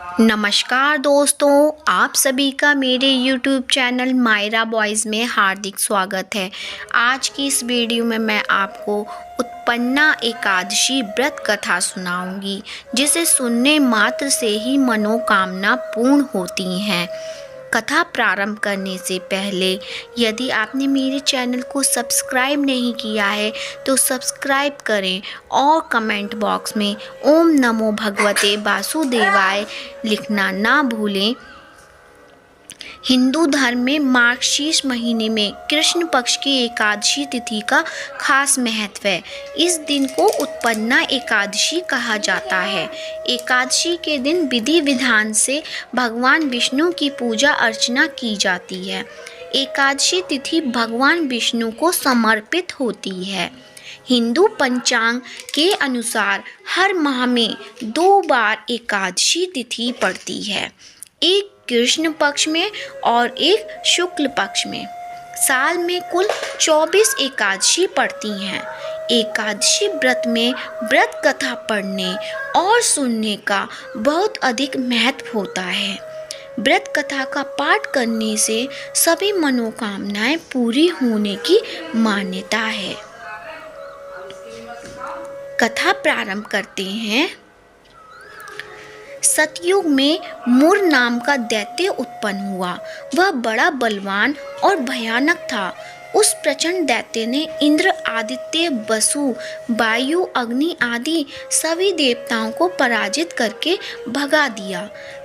नमस्कार दोस्तों, आप सभी का मेरे YouTube चैनल मायरा बॉयज़ में हार्दिक स्वागत है। आज की इस वीडियो में मैं आपको उत्पन्ना एकादशी व्रत कथा सुनाऊंगी, जिसे सुनने मात्र से ही मनोकामना पूर्ण होती हैं। कथा प्रारंभ करने से पहले यदि आपने मेरे चैनल को सब्सक्राइब नहीं किया है तो सब्सक्राइब करें और कमेंट बॉक्स में ओम नमो भगवते वासुदेवाय लिखना ना भूलें। हिंदू धर्म में मार्गशीर्ष महीने में कृष्ण पक्ष की एकादशी तिथि का खास महत्व है। इस दिन को उत्पन्ना एकादशी कहा जाता है। एकादशी के दिन विधि विधान से भगवान विष्णु की पूजा अर्चना की जाती है। एकादशी तिथि भगवान विष्णु को समर्पित होती है। हिंदू पंचांग के अनुसार हर माह में 2 बार एकादशी तिथि पड़ती है, एक कृष्ण पक्ष में और एक शुक्ल पक्ष में। साल में कुल 24 एकादशी पड़ती हैं। एकादशी व्रत में व्रत कथा पढ़ने और सुनने का बहुत अधिक महत्व होता है। व्रत कथा का पाठ करने से सभी मनोकामनाएं पूरी होने की मान्यता है। कथा प्रारंभ करते हैं। सतयुग में मुर नाम का दैत्य उत्पन्न हुआ। वह बड़ा बलवान और भयानक था। उस प्रचंड दैत्य ने इंद्र, आदित्य, वसु, वायु, अग्नि आदि सभी देवताओं को पराजित करके भगा दिया।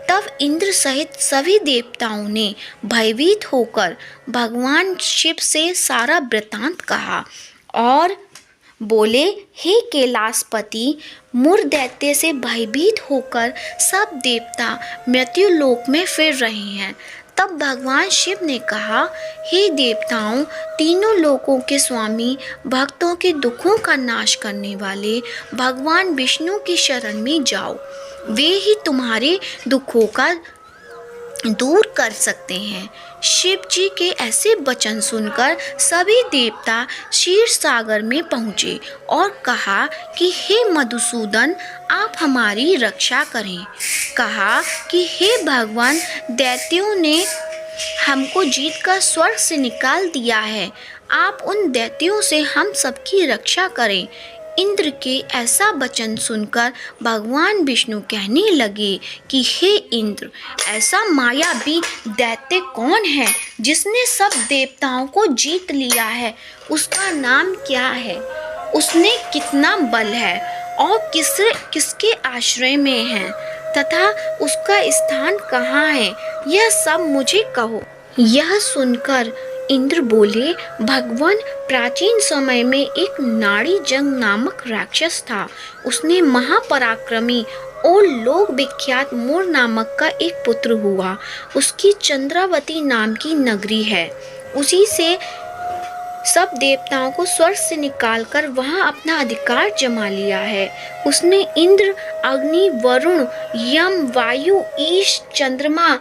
तब इंद्र सहित सभी देवताओं ने भयभीत होकर भगवान शिव से सारा वृत्तांत कहा और बोले, हे कैलाशपति, मुर दैत्य से भयभीत होकर सब देवता मृत्यु लोक में फिर रहे हैं। तब भगवान शिव ने कहा, हे देवताओं, तीनों लोकों के स्वामी, भक्तों के दुखों का नाश करने वाले भगवान विष्णु की शरण में जाओ। वे ही तुम्हारे दुखों का दूर कर सकते हैं। शिव जी के ऐसे वचन सुनकर सभी देवता क्षीर सागर में पहुँचे और कहा कि हे मधुसूदन, आप हमारी रक्षा करें। कहा कि हे भगवान, दैत्यों ने हमको जीत कर स्वर्ग से निकाल दिया है। आप उन दैत्यों से हम सबकी रक्षा करें। इंद्र के ऐसा वचन सुनकर भगवान विष्णु कहने लगे कि हे इंद्र, ऐसा मायावी दैत्य कौन है जिसने सब देवताओं को जीत लिया है? उसका नाम क्या है? उसने कितना बल है और किसके आश्रय में है तथा उसका स्थान कहाँ है? यह सब मुझे कहो। यह सुनकर इंद्र बोले, भगवान, प्राचीन समय में एक नाड़ी जंग नामक राक्षस था। उसने महापराक्रमी और लोक विख्यात मुर नामक का एक पुत्र हुआ। उसकी चंद्रावती नाम की नगरी है। उसी से सब देवताओं को स्वर्ग से निकालकर वहां अपना अधिकार जमा लिया है। उसने इंद्र, अग्नि, वरुण, यम, वायु, ईश, चंद्रमा,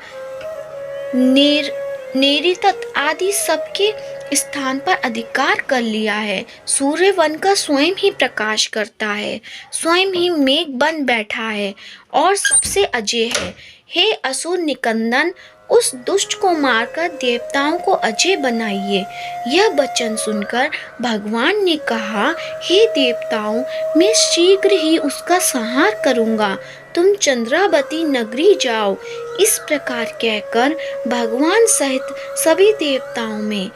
नेरितत आदि सबके स्थान पर अधिकार कर लिया है। सूर्य वन का स्वयं ही प्रकाश करता है, स्वयं ही मेघ बन बैठा है और सबसे अजय है। हे असुर निकंदन, उस दुष्ट को मारकर देवताओं को अजय बनाइए। यह वचन सुनकर भगवान ने कहा, हे देवताओं, मैं शीघ्र ही उसका संहार करूंगा। तुम चंद्रावती नगरी जाओ। इस प्रकार कहकर भगवान सहित सभी देवताओं में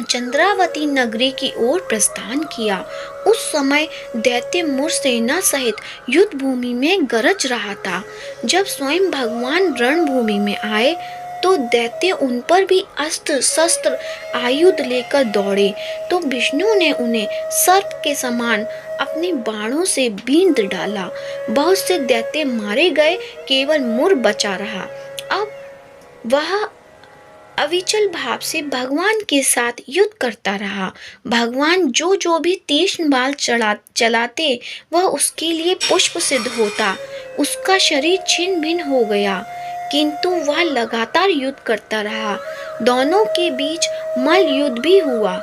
चंद्रावती नगरी की ओर प्रस्थान किया। उस समय दैत्य मुर सेना सहित युद्ध भूमि में गरज रहा था। जब स्वयं भगवान रणभूमि में आए तो दैत्य उन पर भी अस्त्र शस्त्र आयुध लेकर दौड़े, तो विष्णु ने उन्हें सर्प के समान अपने बाणों से बींध डाला। बहुत से दैत्य मारे गए, केवल मुर बचा रहा। अब वह अविचल भाव से भगवान के साथ युद्ध करता रहा। भगवान जो भी तीक्ष्ण बाण चलाते वह उसके लिए पुष्प सिद्ध होता। उसका शरीर छिन्न भिन्न हो गया, किंतु वह लगातार युद्ध करता रहा। दोनों के बीच मल्ल युद्ध भी हुआ।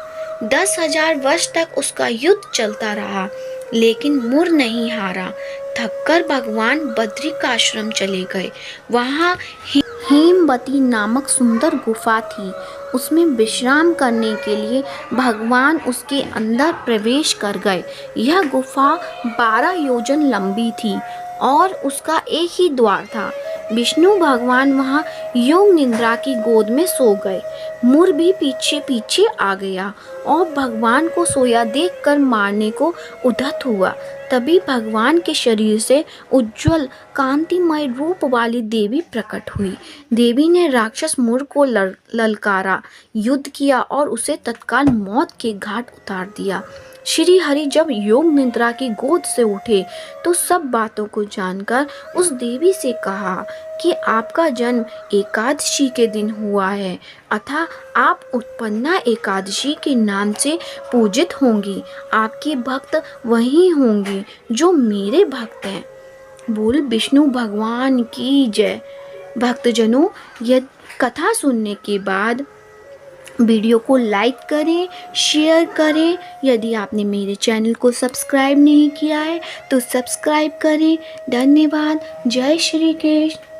10,000 वर्ष तक उसका युद्ध चलता रहा, लेकिन मुर नहीं हारा। थककर भगवान बद्रिकाश्रम चले गए। वहाँ हेमवती नामक सुंदर गुफा थी। उसमें विश्राम करने के लिए भगवान उसके अंदर प्रवेश कर गए। यह गुफा 12 योजन लंबी थी और उसका एक ही द्वार था। विष्णु भगवान वहाँ योग निद्रा की गोद में सो गए। मुर भी पीछे पीछे आ गया और भगवान को सोया देखकर मारने को उद्यत हुआ। तभी भगवान के शरीर से उज्जवल कांतिमय रूप वाली देवी प्रकट हुई। देवी ने राक्षस मुर को ललकारा, युद्ध किया और उसे तत्काल मौत के घाट उतार दिया। श्री हरि जब योग निद्रा की गोद से उठे तो सब बातों को जानकर उस देवी से कहा कि आपका जन्म एकादशी के दिन हुआ है, अतः आप उत्पन्ना एकादशी के नाम से पूजित होंगी। आपकी भक्त वही होंगी जो मेरे भक्त हैं। बोल विष्णु भगवान की जय। भक्तजनों, यह कथा सुनने के बाद वीडियो को लाइक करें, शेयर करें। यदि आपने मेरे चैनल को सब्सक्राइब नहीं किया है तो सब्सक्राइब करें। धन्यवाद। जय श्री कृष्ण।